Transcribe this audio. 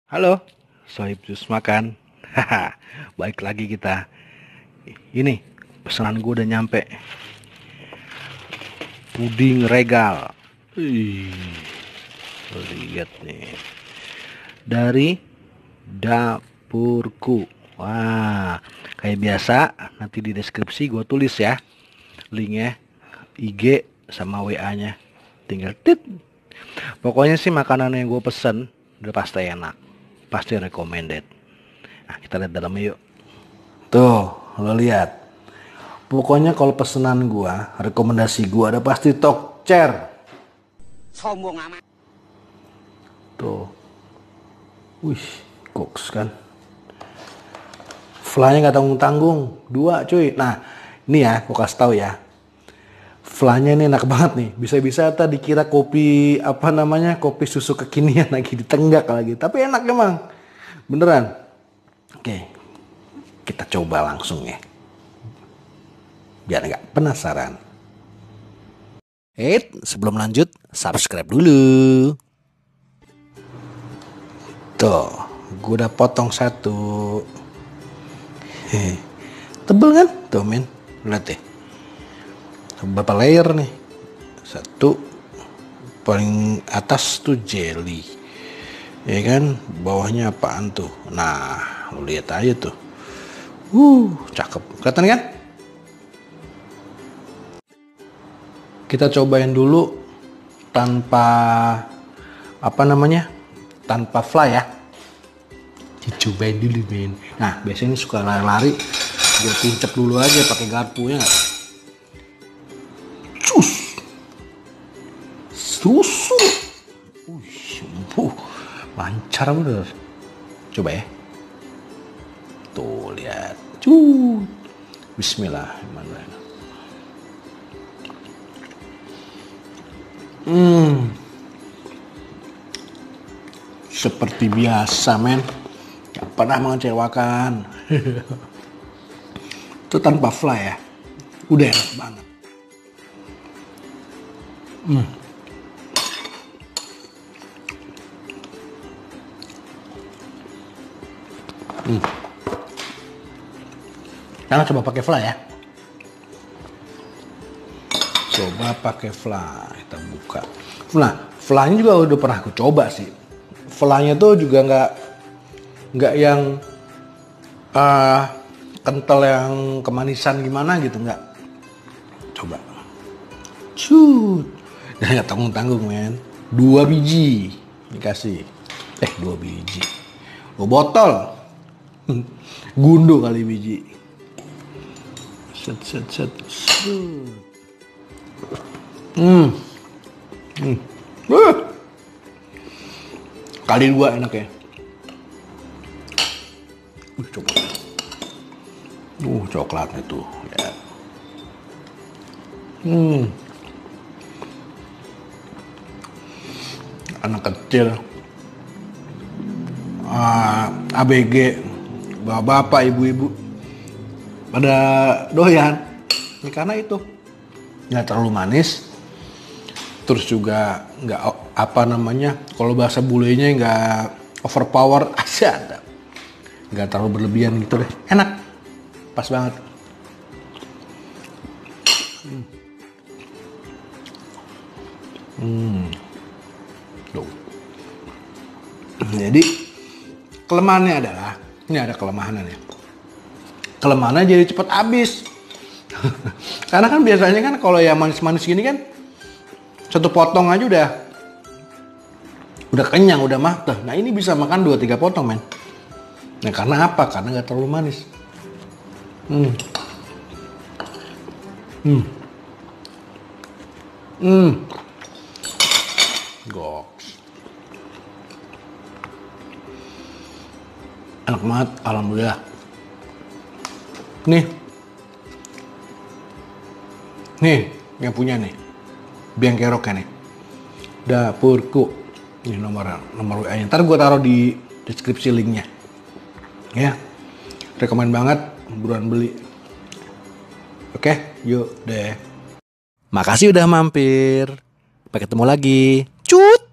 Halo, Sohib Jus Makan. Haha, baik lagi kita. Ini pesanan gue udah nyampe. Puding regal. Ih, lihat nih. Dari dapurku. Wah, kayak biasa nanti di deskripsi gue tulis ya linknya, IG sama WA-nya. Tinggal tit. Pokoknya sih makanan yang gue pesen udah pasti enak, pasti recommended. Nah, kita lihat dalamnya yuk. Tuh, lo lihat. Pokoknya kalau pesanan gua, rekomendasi gua ada pasti Tokcer. Sombong amat. Tuh. Wih, koks kan. Flanya nggak tanggung-tanggung, 2 cuy. Nah, ini ya, gua kasih tahu ya. Flanya ini enak banget nih. Bisa-bisa tadi dikira kopi apa namanya, kopi susu kekinian lagi ditenggak lagi. Tapi enak emang, beneran. Oke, kita coba langsung ya. Biar nggak penasaran. Sebelum lanjut, subscribe dulu. Tuh, gue udah potong satu. Tebel kan? Tuh men, lihat deh. Berapa layer nih? Satu. Paling atas tuh jelly. Ya kan? Bawahnya apaan tuh? Nah, lu lihat aja tuh. Cakep. Kelihatan kan? Kita cobain dulu tanpa apa namanya? Tanpa fly ya. Dicobain dulu, men. Nah, biasanya ini suka lari-lari. Gue pincep dulu aja pakai garpu ya. Cus. Susu. Lancar bener. Coba ya. Tuh, lihat. Bismillahirrahmanirrahim. Seperti biasa men, gak pernah mengecewakan. Itu tanpa fly ya, udah enak banget. Jangan coba pakai fly ya. Coba pakai fly, kita buka. Nah, fly-nya juga udah pernah aku coba sih. Fly-nya tuh juga nggak yang kental yang kemanisan gimana gitu, nggak. Coba. Dan nggak tanggung-tanggung men. 2 biji dikasih. 2 biji. 2 botol. Gundo kali biji. Set. Kali 2 enak ya. Coba. Coklatnya tuh ya. Anak kecil, ABG, bapak, ibu-ibu pada doyan. Ya, karena itu nggak terlalu manis, terus juga nggak apa namanya, kalau bahasa bulenya nggak overpower, ada, nggak terlalu berlebihan gitu deh, enak, pas banget. Jadi kelemahannya adalah, ini ada kelemahannya. Kelemahannya jadi cepet habis. Karena kan biasanya kan kalau yang manis-manis gini kan satu potong aja udah kenyang, udah matah. Nah, ini bisa makan 2-3 potong men. Nah, karena apa? Karena nggak terlalu manis. Goks. Enak banget, alhamdulillah. Nih, yang punya nih, Biang Keroknya nih, dapurku. Ini nomor WA-nya. Ntar gue taruh di deskripsi linknya. Ya, rekomen banget, buruan beli. Oke, yuk deh. Makasih udah mampir. Sampai ketemu lagi. Cut.